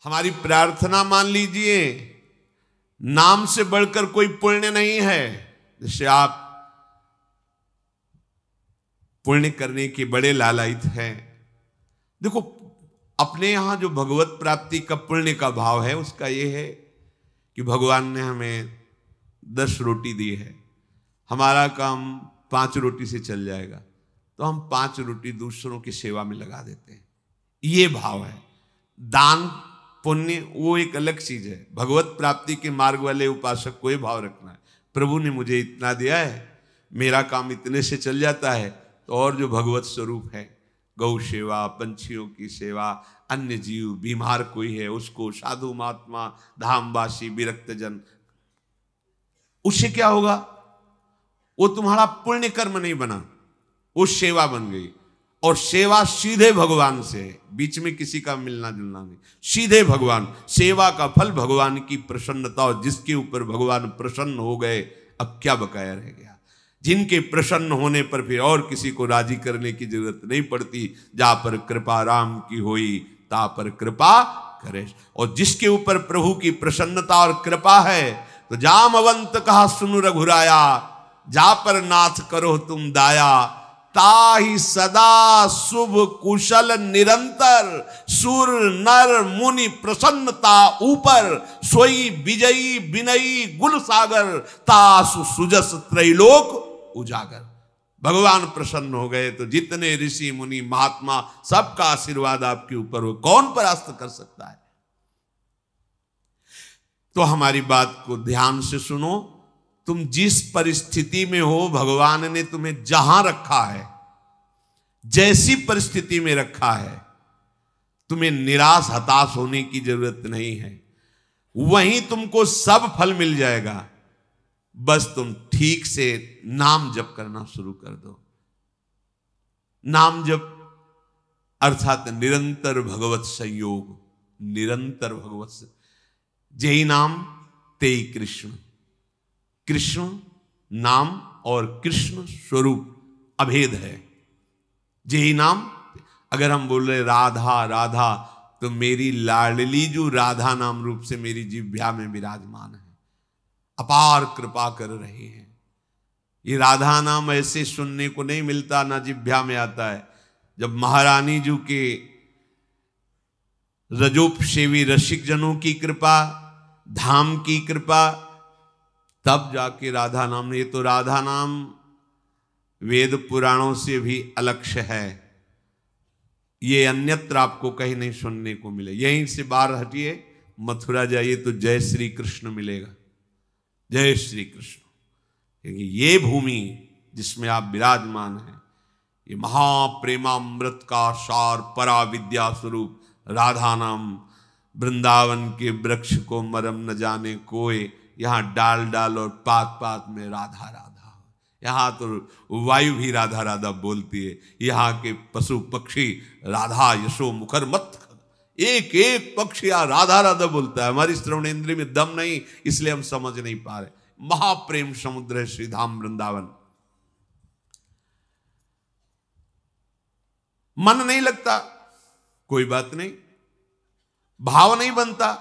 हमारी प्रार्थना मान लीजिए, नाम से बढ़कर कोई पुण्य नहीं है। जैसे आप पुण्य करने के बड़े लालायित हैं। देखो, अपने यहां जो भगवत प्राप्ति का पुण्य का भाव है, उसका यह है कि भगवान ने हमें 10 रोटी दी है, हमारा काम 5 रोटी से चल जाएगा, तो हम 5 रोटी दूसरों की सेवा में लगा देते हैं। ये भाव है। दान पुण्य वो एक अलग चीज है। भगवत प्राप्ति के मार्ग वाले उपासक को ये भाव रखना है, प्रभु ने मुझे इतना दिया है, मेरा काम इतने से चल जाता है, तो और जो भगवत स्वरूप है, गौ सेवा, पंछियों की सेवा, अन्य जीव, बीमार कोई है उसको, साधु महात्मा, धामवासी, विरक्त जन, उससे क्या होगा? वो तुम्हारा पुण्य कर्म नहीं बना, वो सेवा बन गई। और सेवा सीधे भगवान से है, बीच में किसी का मिलना जुलना नहीं, सीधे भगवान। सेवा का फल भगवान की प्रसन्नता, और जिसके ऊपर भगवान प्रसन्न हो गए, अब क्या बकाया रह गया? जिनके प्रसन्न होने पर फिर और किसी को राजी करने की जरूरत नहीं पड़ती। जा पर कृपा राम की होई, ता पर कृपा करे। और जिसके ऊपर प्रभु की प्रसन्नता और कृपा है, तो जामवंत कहा सुनु रघुराया, जा पर नाथ करो तुम दाया, ताहि सदा शुभ कुशल निरंतर, सुर नर मुनि प्रसन्नता ऊपर, सोई विजयी विनयी गुल सागर, तासु सुजस त्रैलोक उजागर। भगवान प्रसन्न हो गए तो जितने ऋषि मुनि महात्मा, सबका आशीर्वाद आपके ऊपर हो, कौन परास्त कर सकता है? तो हमारी बात को ध्यान से सुनो। तुम जिस परिस्थिति में हो, भगवान ने तुम्हें जहां रखा है, जैसी परिस्थिति में रखा है, तुम्हें निराश हताश होने की जरूरत नहीं है। वहीं तुमको सब फल मिल जाएगा। बस तुम ठीक से नाम जप करना शुरू कर दो। नाम जप अर्थात निरंतर भगवत संयोग, निरंतर भगवत। जय नाम तेई कृष्ण। कृष्ण नाम और कृष्ण स्वरूप अभेद है। जय नाम, अगर हम बोल रहे राधा राधा, तो मेरी लाडली जो राधा नाम रूप से मेरी जिह्वा में विराजमान है, अपार कृपा कर रहे हैं। ये राधा नाम ऐसे सुनने को नहीं मिलता, ना जिह्वा में आता है। जब महारानी जी के रजोपसेवी रसिक जनों की कृपा, धाम की कृपा, तब जाके राधा नाम ने। ये तो राधा नाम वेद पुराणों से भी अलक्ष्य है। ये अन्यत्र आपको कहीं नहीं सुनने को मिले। यहीं से बाहर हटिए, मथुरा जाइए तो जय श्री कृष्ण मिलेगा, जय श्री कृष्ण। क्योंकि ये भूमि जिसमें आप विराजमान हैं, ये महाप्रेमामृत का सार, परा विद्या स्वरूप राधा नाम। वृंदावन के वृक्ष को मरम न जाने कोई, यहाँ डाल डाल और पात पात में राधा राधा। यहाँ तो वायु भी राधा राधा बोलती है, यहाँ के पशु पक्षी राधा यशो मुखर मत, एक एक पक्षी यहाँ राधा राधा बोलता है। हमारी श्रवण इंद्रिय में दम नहीं, इसलिए हम समझ नहीं पा रहे। महाप्रेम समुद्र है श्री धाम वृंदावन। मन नहीं लगता, कोई बात नहीं। भाव नहीं बनता,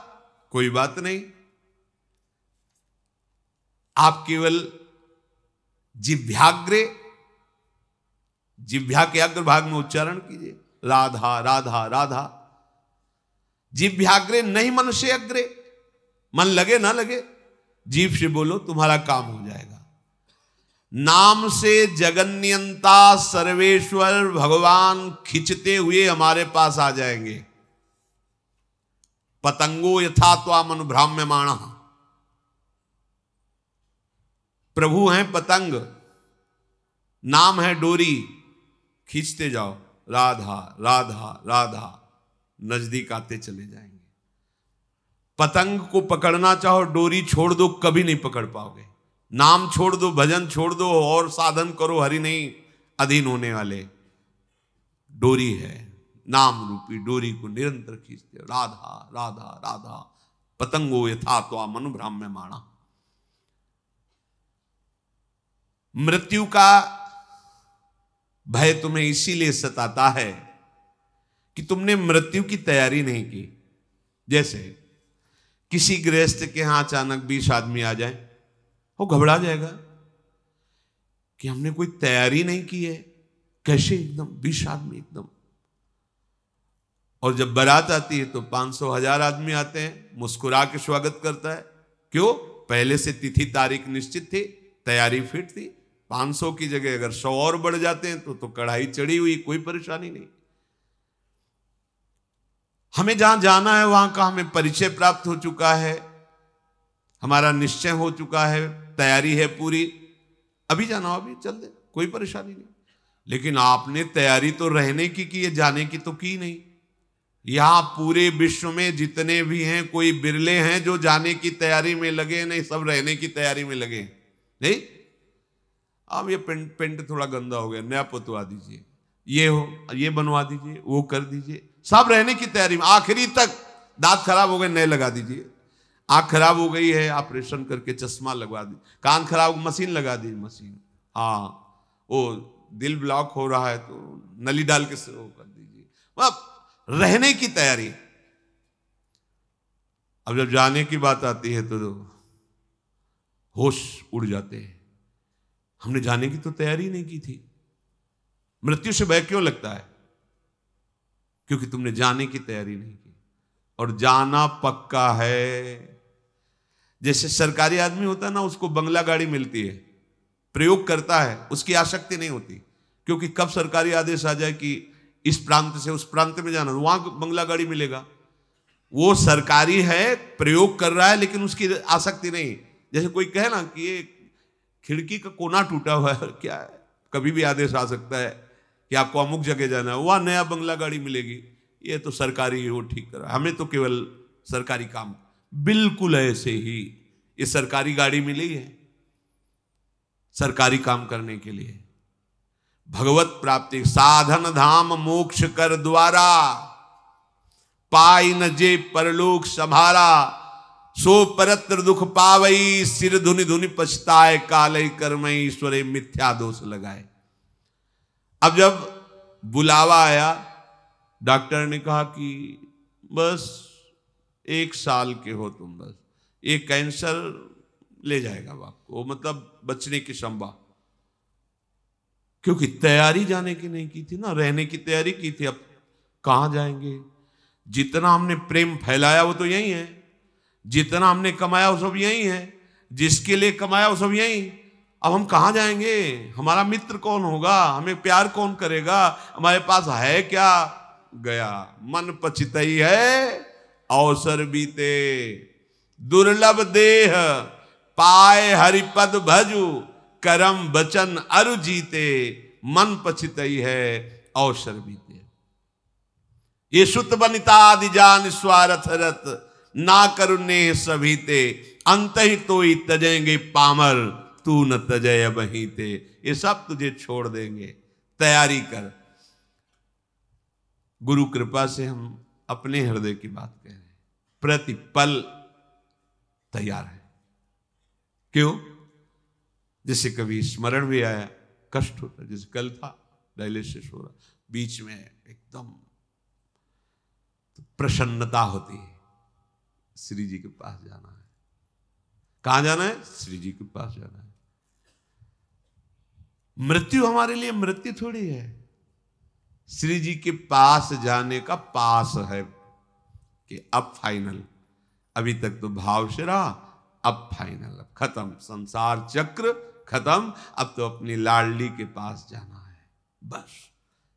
कोई बात नहीं। आप केवल जिह्वाग्रे, जिह्वा के अग्रभाग में उच्चारण कीजिए, राधा राधा राधा। जिह्वाग्रे नहीं, मन से अग्रे। मन लगे ना लगे, जीभ से बोलो, तुम्हारा काम हो जाएगा। नाम से जगन्यंता सर्वेश्वर भगवान खिंचते हुए हमारे पास आ जाएंगे। पतंगो यथा त्वाम अनुभ्राम्यमाणः। प्रभु हैं पतंग, नाम है डोरी, खींचते जाओ, राधा राधा राधा, नजदीक आते चले जाएंगे। पतंग को पकड़ना चाहो, डोरी छोड़ दो, कभी नहीं पकड़ पाओगे। नाम छोड़ दो, भजन छोड़ दो, और साधन करो, हरि नहीं अधीन होने वाले। डोरी है, नाम रूपी डोरी को निरंतर खींचते हो, राधा राधा राधा। पतंगो यथा त्वाम अनुभ्राम्यमाणः। मृत्यु का भय तुम्हें इसीलिए सताता है कि तुमने मृत्यु की तैयारी नहीं की। जैसे किसी गृहस्थ के यहां अचानक 20 आदमी आ जाए, वो घबरा जाएगा कि हमने कोई तैयारी नहीं की है, कैसे एकदम 20 आदमी एकदम। और जब बारात आती है तो 500 1000 आदमी आते हैं, मुस्कुरा के स्वागत करता है। क्यों? पहले से तिथि तारीख निश्चित थी, तैयारी फिट थी। 500 की जगह अगर 100 और बढ़ जाते हैं तो कढ़ाई चढ़ी हुई, कोई परेशानी नहीं। हमें जहां जाना है वहां का हमें परिचय प्राप्त हो चुका है, हमारा निश्चय हो चुका है, तैयारी है पूरी, अभी जाना अभी चल दे, कोई परेशानी नहीं। लेकिन आपने तैयारी तो रहने की है, जाने की तो की नहीं। यहां पूरे विश्व में जितने भी हैं, कोई बिरले हैं जो जाने की तैयारी में लगे, नहीं सब रहने की तैयारी में लगे। नहीं, अब ये पेंट थोड़ा गंदा हो गया, नया पुतवा दीजिए, ये हो ये बनवा दीजिए, वो कर दीजिए, सब रहने की तैयारी में। आखिरी तक दांत खराब हो गए, नए लगा दीजिए, आंख खराब हो गई है, ऑपरेशन करके चश्मा लगवा दी, कान खराब मशीन लगा दी, मशीन, हाँ वो दिल ब्लॉक हो रहा है तो नली डाल के वो कर दीजिए। अब रहने की तैयारी। अब जब जाने की बात आती है तो होश उड़ जाते हैं। हमने जाने की तो तैयारी नहीं की थी। मृत्यु से भय क्यों लगता है? क्योंकि तुमने जाने की तैयारी नहीं की, और जाना पक्का है। जैसे सरकारी आदमी होता है ना, उसको बंगला गाड़ी मिलती है, प्रयोग करता है, उसकी आसक्ति नहीं होती, क्योंकि कब सरकारी आदेश आ जाए कि इस प्रांत से उस प्रांत में जाना, वहां बंगला गाड़ी मिलेगा। वो सरकारी है, प्रयोग कर रहा है, लेकिन उसकी आसक्ति नहीं। जैसे कोई कहे ना कि ये खिड़की का कोना टूटा हुआ है, क्या है, कभी भी आदेश आ सकता है कि आपको अमुक जगह जाना है, वहां नया बंगला गाड़ी मिलेगी, ये तो सरकारी है, वो ठीक कर रहा है, हमें तो केवल सरकारी काम। बिल्कुल ऐसे ही ये सरकारी गाड़ी मिली है सरकारी काम करने के लिए। भगवत प्राप्ति साधन धाम मोक्ष कर द्वारा, पाई न जे परलोक संभारा, सो परत्र दुख पावई, सिर धुनि धुनि पछताए, कालई कर्मई ईश्वरे मिथ्या दोष लगाए। अब जब बुलावा आया, डॉक्टर ने कहा कि बस 1 साल के हो तुम, बस ये कैंसर ले जाएगा आपको, मतलब बचने की संभावना। क्योंकि तैयारी जाने की नहीं की थी ना, रहने की तैयारी की थी। अब कहां जाएंगे? जितना हमने प्रेम फैलाया वो तो यही है, जितना हमने कमाया वो सब यही है, जिसके लिए कमाया वो सब यही। अब हम कहां जाएंगे? हमारा मित्र कौन होगा? हमें प्यार कौन करेगा? हमारे पास है क्या? गया। मन पछितई है अवसर बीते, दुर्लभ देह पाए हरिपद भजु, करम बचन अरु जीते, मन पछितई है अवसर बीते। ये सुत बनिता आदि जान स्वार्थ रत, ना करुणे सभीते, अंत ही तो ही तजेंगे पामर, तू न तजय बहीते। ये सब तुझे छोड़ देंगे, तैयारी कर। गुरु कृपा से हम अपने हृदय की बात कह रहे हैं, प्रतिपल तैयार है। क्यों? जैसे कभी स्मरण भी आया, कष्ट होता, जैसे कल था डायलिसिस हो रहा, बीच में एकदम प्रसन्नता होती है, श्री जी के पास जाना है। कहां जाना है? श्री जी के पास जाना है। मृत्यु हमारे लिए मृत्यु थोड़ी है, श्री जी के पास जाने का पास है कि अब फाइनल। अभी तक तो भाव से रहा, अब फाइनल, अब खत्म, संसार चक्र खत्म, अब तो अपनी लाडली के पास जाना है बस।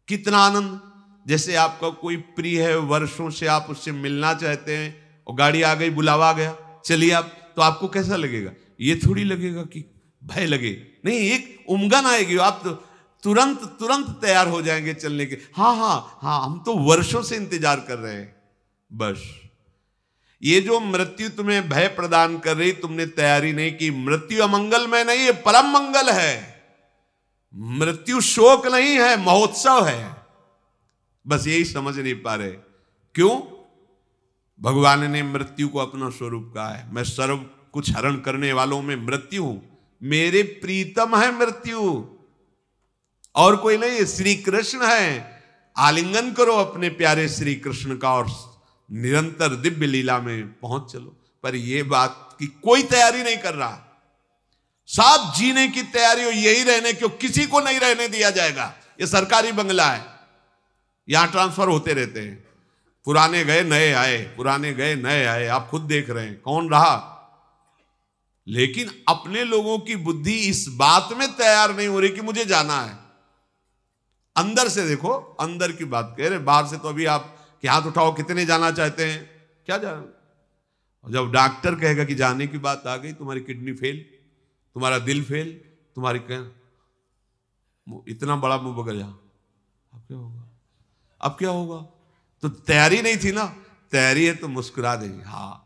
कितना आनंद! जैसे आपका कोई प्रिय है, वर्षों से आप उससे मिलना चाहते हैं, और गाड़ी आ गई, बुलावा आ गया, चलिए आप, तो आपको कैसा लगेगा? ये थोड़ी लगेगा कि भय लगे, नहीं, एक उमगन आएगी, आप तो तुरंत तैयार हो जाएंगे चलने के। हाँ हाँ हाँ, हम तो वर्षों से इंतजार कर रहे हैं बस। ये जो मृत्यु तुम्हें भय प्रदान कर रही, तुमने तैयारी नहीं की। मृत्यु अमंगल में नहीं है, परम मंगल है। मृत्यु शोक नहीं है, महोत्सव है। बस यही समझ नहीं पा रहे। क्यों? भगवान ने मृत्यु को अपना स्वरूप कहा है, मैं सर्व कुछ हरण करने वालों में मृत्यु हूं, मेरे प्रीतम है मृत्यु, और कोई नहीं है, श्री कृष्ण है। आलिंगन करो अपने प्यारे श्री कृष्ण का और निरंतर दिव्य लीला में पहुंच चलो। पर यह बात की कोई तैयारी नहीं कर रहा। साथ जीने की तैयारी हो, यही रहने क्यों, किसी को नहीं रहने दिया जाएगा। ये सरकारी बंगला है, यहां ट्रांसफर होते रहते हैं, पुराने गए नए आए, पुराने गए नए आए, आप खुद देख रहे हैं कौन रहा। लेकिन अपने लोगों की बुद्धि इस बात में तैयार नहीं हो रही कि मुझे जाना है। अंदर से देखो, अंदर की बात कह रहे, बाहर से तो अभी आप कि हाथ उठाओ कितने जाना चाहते हैं, क्या जाना। जब डॉक्टर कहेगा कि जाने की बात आ गई, तुम्हारी किडनी फेल, तुम्हारा दिल फेल, तुम्हारी इतना बड़ा मुंह बगल जा, अब क्या होगा, अब क्या होगा। तो तैयारी नहीं थी ना, तैयारी है तो मुस्कुरा देंगे। हाँ,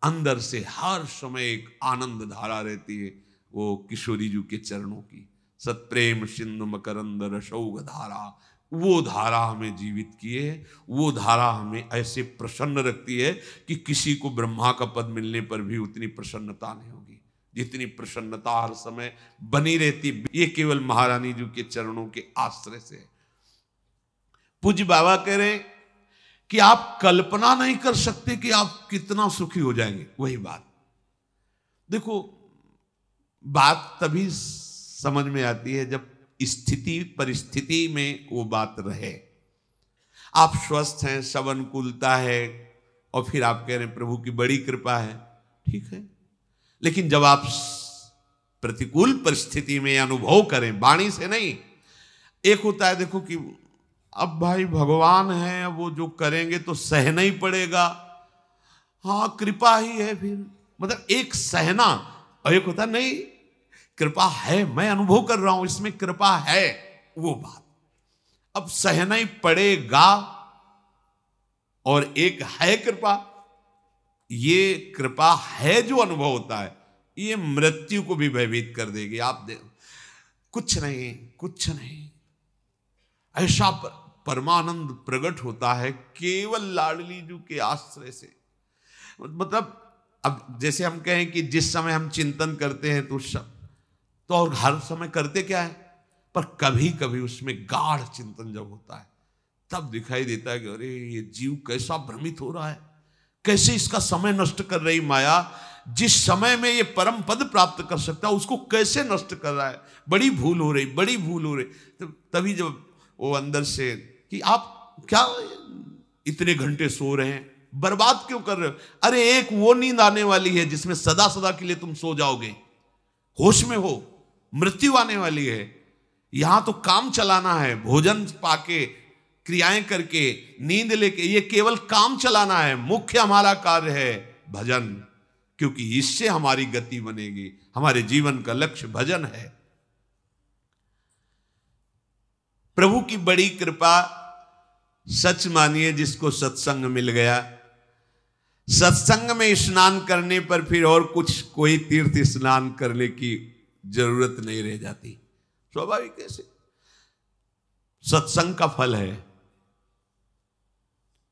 अंदर से हर समय एक आनंद धारा रहती है, वो किशोरी जी के चरणों की। सत्प्रेम सिंधु मकरंद रसौघ धारा, वो धारा हमें जीवित किए है। वो धारा हमें ऐसे प्रसन्न रखती है कि किसी को ब्रह्मा का पद मिलने पर भी उतनी प्रसन्नता नहीं होगी जितनी प्रसन्नता हर समय बनी रहती। ये केवल महारानी जी के चरणों के आश्रय से। पूज्य बाबा कह रहे हैं कि आप कल्पना नहीं कर सकते कि आप कितना सुखी हो जाएंगे। वही बात देखो, बात तभी समझ में आती है जब स्थिति परिस्थिति में वो बात रहे। आप स्वस्थ हैं, सब अनुकूलता है, और फिर आप कह रहे हैं प्रभु की बड़ी कृपा है, ठीक है। लेकिन जब आप प्रतिकूल परिस्थिति में अनुभव करें, वाणी से नहीं, एक होता है देखो कि अब भाई भगवान है, वो जो करेंगे तो सहना ही पड़ेगा, हाँ कृपा ही है, फिर मतलब एक सहना, और एक होता नहीं कृपा है, मैं अनुभव कर रहा हूं इसमें कृपा है, वो बात अब सहना ही पड़ेगा। और एक है कृपा, ये कृपा है जो अनुभव होता है, ये मृत्यु को भी भयभीत कर देगी। आप कुछ नहीं, कुछ नहीं, ऐसा परमानंद प्रकट होता है केवल लाडली जी के आश्रय से। मतलब अब जैसे हम कहें कि जिस समय हम चिंतन करते हैं तो और हर समय करते क्या है, पर कभी कभी उसमें गाढ़ चिंतन जब होता है तब दिखाई देता है कि अरे ये जीव कैसा भ्रमित हो रहा है, कैसे इसका समय नष्ट कर रही माया, जिस समय में ये परम पद प्राप्त कर सकता है उसको कैसे नष्ट कर रहा है। बड़ी भूल हो रही, बड़ी भूल हो रही। तो तभी जब वो अंदर से कि आप क्या इतने घंटे सो रहे हैं, बर्बाद क्यों कर रहे हो। अरे एक वो नींद आने वाली है जिसमें सदा सदा के लिए तुम सो जाओगे, होश में हो, मृत्यु आने वाली है। यहां तो काम चलाना है, भोजन पाके, क्रियाएं करके, नींद लेके, ये केवल काम चलाना है। मुख्य हमारा कार्य है भजन, क्योंकि इससे हमारी गति बनेगी। हमारे जीवन का लक्ष्य भजन है। प्रभु की बड़ी कृपा, सच मानिए जिसको सत्संग मिल गया, सत्संग में स्नान करने पर फिर और कुछ कोई तीर्थ स्नान करने की जरूरत नहीं रह जाती। स्वाभाविक कैसे, सत्संग का फल है।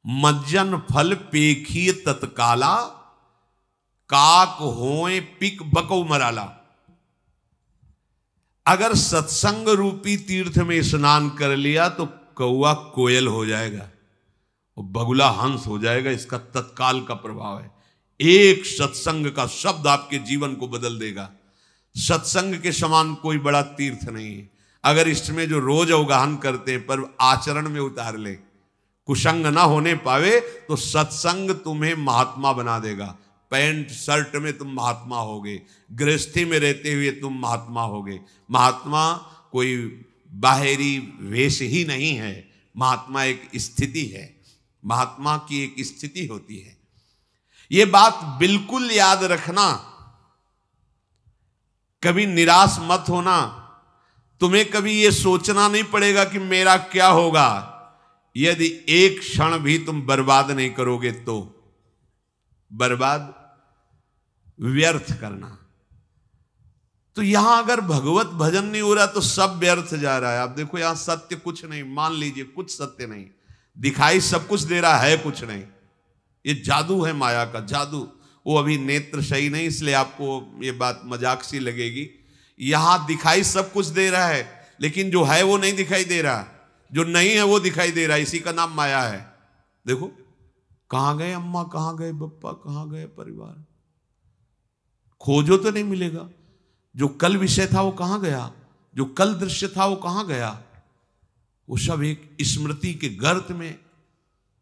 मज्जन फल पेखिए तत्काला, काक होए पिक बको मराला। अगर सत्संग रूपी तीर्थ में स्नान कर लिया तो कौआ कोयल हो जाएगा और बगुला हंस हो जाएगा। इसका तत्काल का प्रभाव है। एक सत्संग का शब्द आपके जीवन को बदल देगा। सत्संग के समान कोई बड़ा तीर्थ नहीं है। अगर इसमें जो रोज अवगाहन करते हैं पर आचरण में उतार ले, कुसंग ना होने पावे, तो सत्संग तुम्हें महात्मा बना देगा। पैंट शर्ट में तुम महात्मा होगे, गृहस्थी में रहते हुए तुम महात्मा होगे। महात्मा कोई बाहरी वेश ही नहीं है, महात्मा एक स्थिति है। महात्मा की एक स्थिति होती है। ये बात बिल्कुल याद रखना, कभी निराश मत होना। तुम्हें कभी ये सोचना नहीं पड़ेगा कि मेरा क्या होगा। यदि एक क्षण भी तुम बर्बाद नहीं करोगे तो बर्बाद व्यर्थ करना। तो यहां अगर भगवत भजन नहीं हो रहा तो सब व्यर्थ जा रहा है। आप देखो यहां सत्य कुछ नहीं, मान लीजिए कुछ सत्य नहीं, दिखाई सब कुछ दे रहा है, कुछ नहीं। ये जादू है, माया का जादू। वो अभी नेत्र सही नहीं, इसलिए आपको ये बात मजाक सी लगेगी। यहां दिखाई सब कुछ दे रहा है, लेकिन जो है वो नहीं दिखाई दे रहा, जो नहीं है वो दिखाई दे रहा है। इसी का नाम माया है। देखो कहां गए अम्मा, कहां गए बप्पा, कहां गए परिवार? खोजो तो नहीं मिलेगा। जो कल विषय था वो कहां गया, जो कल दृश्य था वो कहां गया? वो सब एक स्मृति के गर्त में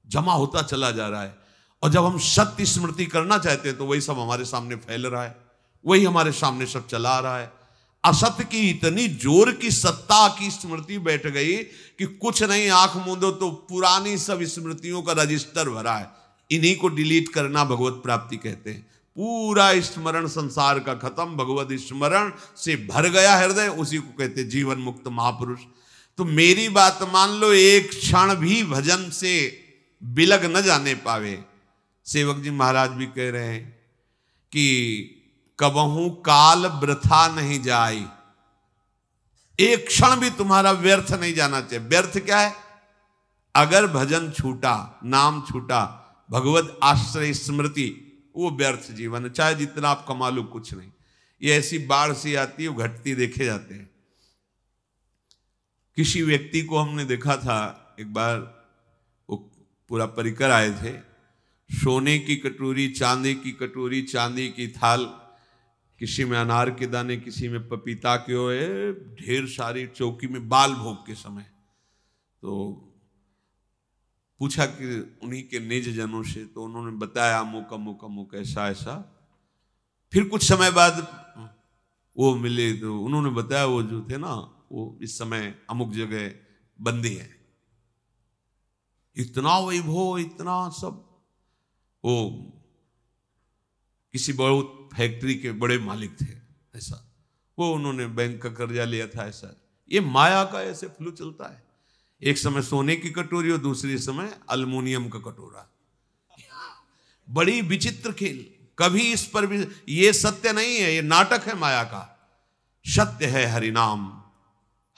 जमा होता चला जा रहा है। और जब हम सत्य स्मृति करना चाहते हैं तो वही सब हमारे सामने फैल रहा है, वही हमारे सामने सब चला आ रहा है। असत्य की इतनी जोर की सत्ता की स्मृति बैठ गई कि कुछ नहीं, आंख मूंदो तो पुरानी सब स्मृतियों का रजिस्टर भरा है। इन्हीं को डिलीट करना भगवत प्राप्ति कहते हैं। पूरा स्मरण संसार का खत्म, भगवत स्मरण से भर गया हृदय, उसी को कहते हैं जीवन मुक्त महापुरुष। तो मेरी बात मान लो, एक क्षण भी भजन से बिलग न जाने पावे। सेवक जी महाराज भी कह रहे हैं कि कबहू काल वृथा नहीं जाए, एक क्षण भी तुम्हारा व्यर्थ नहीं जाना चाहिए। व्यर्थ क्या है? अगर भजन छूटा, नाम छूटा, भगवत आश्रय स्मृति, वो व्यर्थ जीवन है। चाहे जितना आप कमा लो, कुछ नहीं। ये ऐसी बाढ़ सी आती है, वो घटती देखे जाते हैं। किसी व्यक्ति को हमने देखा था एक बार, वो पूरा परिकर आए थे, सोने की कटोरी, चांदी की कटोरी, चांदी की थाल, किसी में अनार के दाने, किसी में पपीता के ओए, ढेर सारी चौकी में बाल भोग के समय। तो पूछा कि उन्हीं के निज जनों से, तो उन्होंने बताया अमुक अमुक अमुक ऐसा ऐसा। फिर कुछ समय बाद वो मिले तो उन्होंने बताया वो जो थे ना, वो इस समय अमुक जगह बंदी है। इतना वैभव, इतना सब। वो किसी बहुत फैक्ट्री के बड़े मालिक थे ऐसा, वो उन्होंने बैंक का कर्जा लिया था ऐसा। ये माया का ऐसे फ्लो चलता है। एक समय सोने की कटोरी और दूसरे समय अल्युमिनियम का कटोरा। बड़ी विचित्र खेल। कभी इस पर भी, ये सत्य नहीं है, ये नाटक है माया का। सत्य है हरिनाम,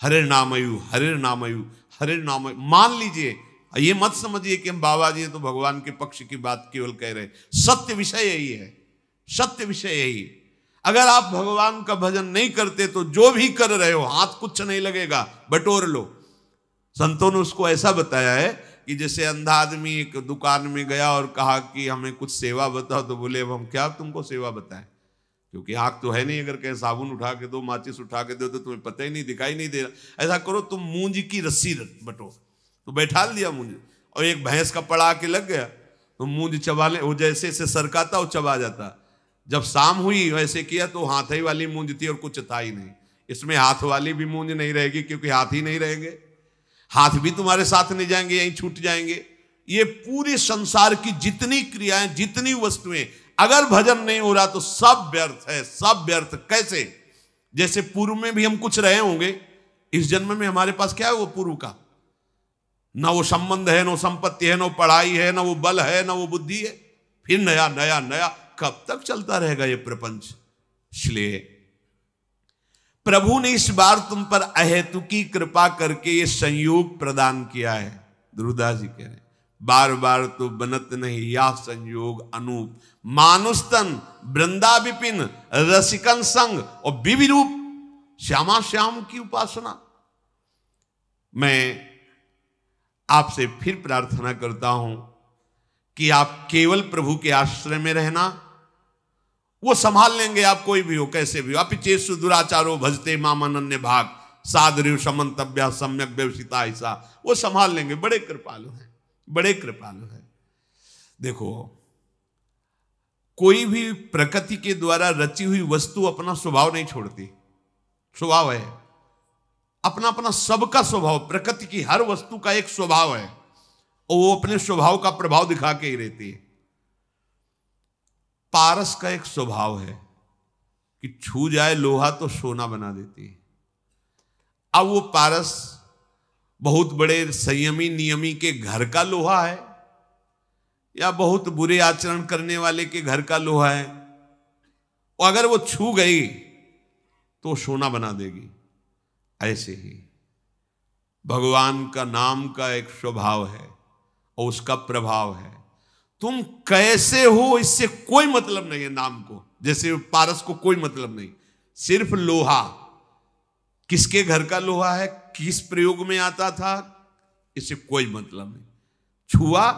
हरिनामयु, हरिनामयु, हरिनामयु। मान लीजिए, ये मत समझिए कि हम बाबा जी तो भगवान के पक्ष की बात केवल कह रहे हैं। सत्य विषय यही है, सत्य विषय यही। अगर आप भगवान का भजन नहीं करते तो जो भी कर रहे हो हाथ कुछ नहीं लगेगा, बटोर लो। संतों ने उसको ऐसा बताया है कि जैसे अंधा आदमी एक दुकान में गया और कहा कि हमें कुछ सेवा बताओ, तो बोले अब हम क्या तुमको सेवा बताएं, क्योंकि आंख तो है नहीं। अगर कहीं साबुन उठा के दो, माचिस उठा के दो, तो तुम्हें पता ही नहीं, दिखाई नहीं दे रहा। ऐसा करो, तुम मूंज की रस्सी बटो। तो बैठा दिया मूंज, और एक भैंस का पड़ा के लग गया, तो मूंज चबा ले, वो जैसे से सरकाता वो चबा जाता। जब शाम हुई वैसे किया तो हाथ ही वाली मूंज थी और कुछ था ही नहीं। इसमें हाथ वाली भी मूंज नहीं रहेगी, क्योंकि हाथ ही नहीं रहेंगे, हाथ भी तुम्हारे साथ नहीं जाएंगे, यहीं छूट जाएंगे। ये पूरे संसार की जितनी क्रियाएं, जितनी वस्तुएं, अगर भजन नहीं हो रहा तो सब व्यर्थ है, सब व्यर्थ। कैसे? जैसे पूर्व में भी हम कुछ रहे होंगे, इस जन्म में हमारे पास क्या है वो पूर्व का? ना वो संबंध है, ना संपत्ति है, ना पढ़ाई है, ना वो बल है, ना वो बुद्धि है। फिर नया नया नया, कब तक चलता रहेगा ये प्रपंच? इसलिए प्रभु ने इस बार तुम पर अहेतुकी कृपा करके ये संयोग प्रदान किया है। ध्रुवदास जी कह रहे हैं, बार बार तो बनत नहीं या संयोग अनूप, मानुस्तन वृंदा विपिन रसिकन संग और विविरूप श्यामा श्याम की उपासना। मैं आपसे फिर प्रार्थना करता हूं कि आप केवल प्रभु के आश्रय में रहना, वो संभाल लेंगे आप, कोई भी हो, कैसे भी हो। अपिचेषु दुराचारो भजते मामानन्य भाग, सादृव समन्तव्या सम्यक व्यवसिता, ऐसा वो संभाल लेंगे। बड़े कृपालु हैं, बड़े कृपालु हैं। देखो, कोई भी प्रकृति के द्वारा रची हुई वस्तु अपना स्वभाव नहीं छोड़ती। स्वभाव है अपना अपना, सबका स्वभाव, प्रकृति की हर वस्तु का एक स्वभाव है, और वो अपने स्वभाव का प्रभाव दिखा के ही रहती है। पारस का एक स्वभाव है कि छू जाए लोहा तो सोना बना देती है। अब वो पारस बहुत बड़े संयमी नियमी के घर का लोहा है, या बहुत बुरे आचरण करने वाले के घर का लोहा है, और अगर वो छू गई तो सोना बना देगी। ऐसे ही भगवान का नाम का एक स्वभाव है और उसका प्रभाव है। तुम कैसे हो इससे कोई मतलब नहीं है नाम को, जैसे पारस को कोई मतलब नहीं। सिर्फ लोहा, किसके घर का लोहा है, किस प्रयोग में आता था, इससे कोई मतलब नहीं। छुआ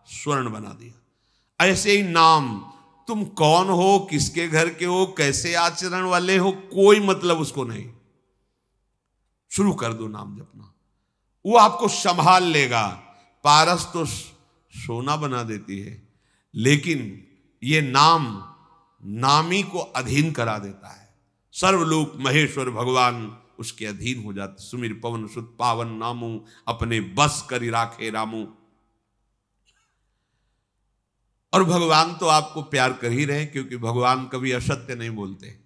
स्वर्ण बना दिया। ऐसे ही नाम, तुम कौन हो, किसके घर के हो, कैसे आचरण वाले हो, कोई मतलब उसको नहीं, शुरू कर दो नाम जपना, वो आपको संभाल लेगा। पारस तो सोना बना देती है, लेकिन ये नाम नामी को अधीन करा देता है। सर्वलोक महेश्वर भगवान उसके अधीन हो जाते। सुमिर पवन सुत पावन नामू, अपने बस करी राखे रामू। और भगवान तो आपको प्यार कर ही रहे, क्योंकि भगवान कभी असत्य नहीं बोलते।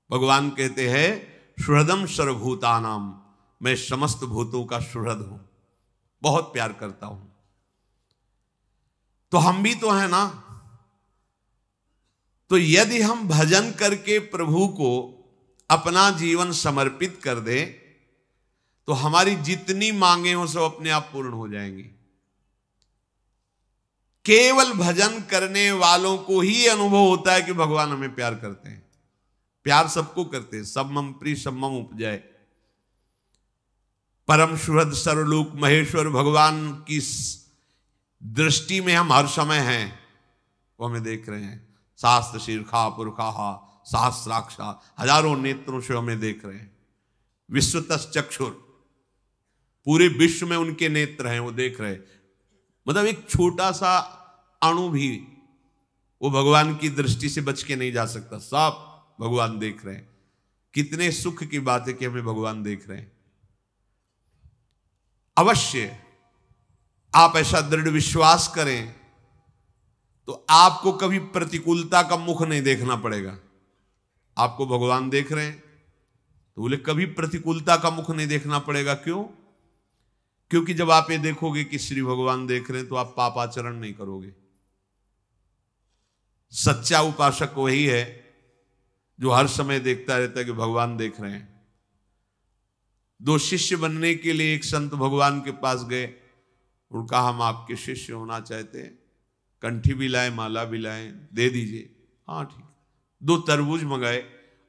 भगवान कहते हैं सुहृदम सर्वभूतानाम, मैं समस्त भूतों का सुहृद हूं, बहुत प्यार करता हूं। तो हम भी तो हैं ना। तो यदि हम भजन करके प्रभु को अपना जीवन समर्पित कर दे, तो हमारी जितनी मांगे हो सब अपने आप पूर्ण हो जाएंगी। केवल भजन करने वालों को ही अनुभव होता है कि भगवान हमें प्यार करते हैं। प्यार सबको करते हैं, सब मम प्रिय सब मम उपजाए। परम सुहृद सर्वलोक महेश्वर भगवान की दृष्टि में हम हर समय हैं, वो हमें देख रहे हैं। शास्त्र शीर्षा पुरखा सहस्राक्षा, हजारों नेत्रों से हमें देख रहे हैं। विश्वतस चक्षुर, पूरे विश्व में उनके नेत्र हैं, वो देख रहे हैं। मतलब एक छोटा सा अणु भी वो भगवान की दृष्टि से बच के नहीं जा सकता, सब भगवान देख रहे हैं। कितने सुख की बात है कि हमें भगवान देख रहे हैं। अवश्य आप ऐसा दृढ़ विश्वास करें तो आपको कभी प्रतिकूलता का मुख नहीं देखना पड़ेगा। आपको भगवान देख रहे हैं तो बोले कभी प्रतिकूलता का मुख नहीं देखना पड़ेगा। क्यों? क्योंकि जब आप ये देखोगे कि श्री भगवान देख रहे हैं तो आप पापाचरण नहीं करोगे। सच्चा उपासक वही है जो हर समय देखता रहता है कि भगवान देख रहे हैं। दो शिष्य बनने के लिए एक संत भगवान के पास गए और कहा हम आपके शिष्य होना चाहते हैं, कंठी भी लाए माला भी लाए, दे दीजिए। हाँ ठीक। 2 तरबूज मंगाए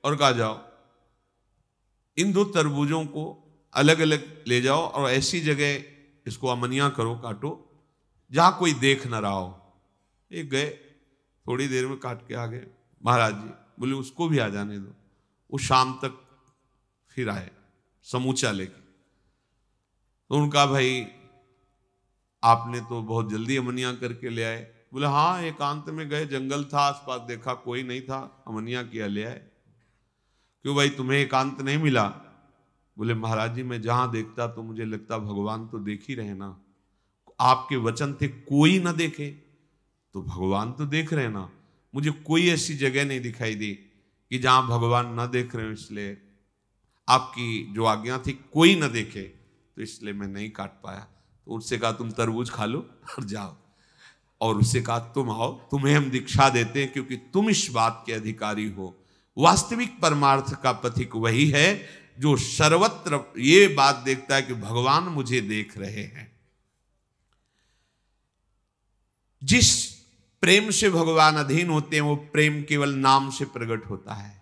और कहा जाओ इन 2 तरबूजों को अलग अलग ले जाओ और ऐसी जगह इसको अमनिया करो, काटो जहां कोई देख ना रहा हो। एक गए, थोड़ी देर में काट के आ गए। महाराज जी बोले उसको भी आ जाने दो। वो शाम तक फिर आए समूचा लेके। तो उनका भाई आपने तो बहुत जल्दी अमनिया करके ले आए। बोले हाँ एकांत में गए, जंगल था आसपास, देखा कोई नहीं था, अमनिया किया ले आए। क्यों भाई तुम्हें एकांत नहीं मिला? बोले महाराज जी मैं जहां देखता तो मुझे लगता भगवान तो देख ही रहे ना। आपके वचन थे कोई ना देखे, तो भगवान तो देख रहे ना। मुझे कोई ऐसी जगह नहीं दिखाई दी कि जहां भगवान ना देख रहे हो, इसलिए आपकी जो आज्ञा थी कोई ना देखे, तो इसलिए मैं नहीं काट पाया। तो उससे कहा तुम तरबूज खा लो और जाओ। और उससे कहा तुम आओ, तुम्हें हम दीक्षा देते हैं क्योंकि तुम इस बात के अधिकारी हो। वास्तविक परमार्थ का पथिक वही है जो सर्वत्र ये बात देखता है कि भगवान मुझे देख रहे हैं। जिस प्रेम से भगवान अधीन होते हैं वो प्रेम केवल नाम से प्रकट होता है।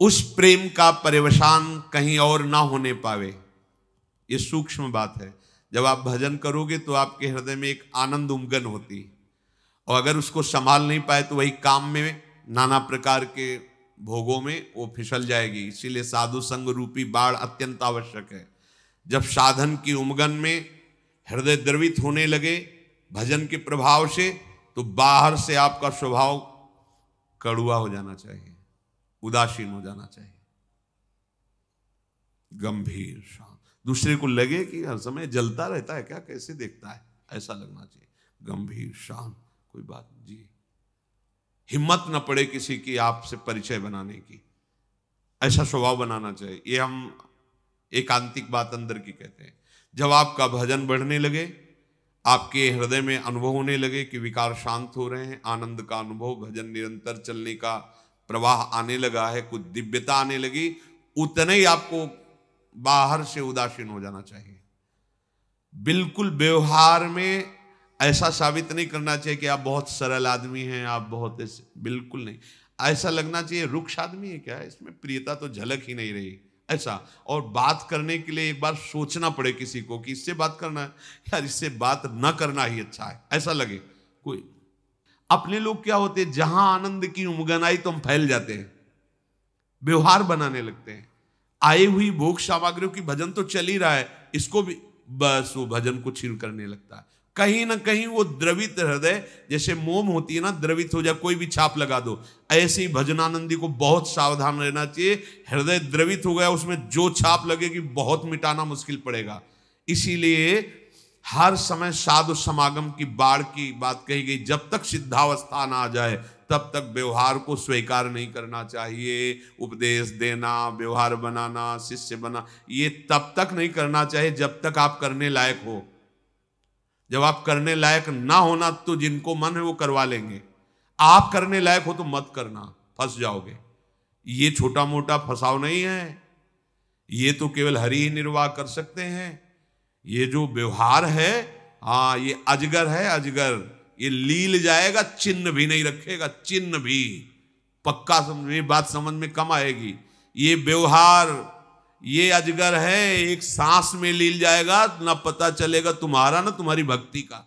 उस प्रेम का पर्यवसान कहीं और ना होने पावे, ये सूक्ष्म बात है। जब आप भजन करोगे तो आपके हृदय में एक आनंद उमगन होती, और अगर उसको संभाल नहीं पाए तो वही काम में नाना प्रकार के भोगों में वो फिसल जाएगी। इसीलिए साधु संग रूपी बाढ़ अत्यंत आवश्यक है। जब साधन की उमगन में हृदय द्रवित होने लगे भजन के प्रभाव से, तो बाहर से आपका स्वभाव कड़ुआ हो जाना चाहिए, उदासीन हो जाना चाहिए, गंभीर शांत। दूसरे को लगे कि हर समय जलता रहता है क्या, कैसे देखता है, ऐसा लगना चाहिए। गंभीर शांत, कोई बात जी, हिम्मत न पड़े किसी की आपसे परिचय बनाने की, ऐसा स्वभाव बनाना चाहिए। ये हम एकांतिक बात अंदर की कहते हैं। जब आपका भजन बढ़ने लगे, आपके हृदय में अनुभव होने लगे कि विकार शांत हो रहे हैं, आनंद का अनुभव, भजन निरंतर चलने का प्रवाह आने लगा है, कुछ दिव्यता आने लगी, उतने ही आपको बाहर से उदासीन हो जाना चाहिए। बिल्कुल व्यवहार में ऐसा साबित नहीं करना चाहिए कि आप बहुत सरल आदमी हैं, आप बहुत बिल्कुल नहीं। ऐसा लगना चाहिए रुक्ष आदमी है क्या, इसमें प्रियता तो झलक ही नहीं रही, ऐसा। और बात करने के लिए एक बार सोचना पड़े किसी को कि इससे बात करना है, यार इससे बात ना करना ही अच्छा है, ऐसा लगे कोई। अपने लोग क्या होते हैं, जहां आनंद की उमगन आई तो हम फैल जाते हैं, व्यवहार बनाने लगते हैं। आई हुई भोग सामग्रियों की भजन तो चल ही रहा है, इसको भी बस वो भजन को छीन करने लगता है। कहीं ना कहीं वो द्रवित हृदय, जैसे मोम होती है ना, द्रवित हो जाए, कोई भी छाप लगा दो, ऐसे ही भजनानंदी को बहुत सावधान रहना चाहिए। हृदय द्रवित हो गया, उसमें जो छाप लगेगी बहुत मिटाना मुश्किल पड़ेगा। इसीलिए हर समय साधु समागम की बाढ़ की बात कही गई। जब तक सिद्धावस्था ना आ जाए तब तक व्यवहार को स्वीकार नहीं करना चाहिए। उपदेश देना, व्यवहार बनाना, शिष्य बना, ये तब तक नहीं करना चाहिए जब तक आप करने लायक हो। जब आप करने लायक ना होना तो जिनको मन है वो करवा लेंगे। आप करने लायक हो तो मत करना, फंस जाओगे। ये छोटा मोटा फंसाव नहीं है, ये तो केवल हरि ही निर्वाह कर सकते हैं। ये जो व्यवहार है, हाँ, ये अजगर है, अजगर। ये लील जाएगा, चिन्ह भी नहीं रखेगा, चिन्ह भी। पक्का समझ, बात समझ में कम आएगी। ये व्यवहार, ये अजगर है, एक सांस में लील जाएगा, ना पता चलेगा तुम्हारा ना तुम्हारी भक्ति का।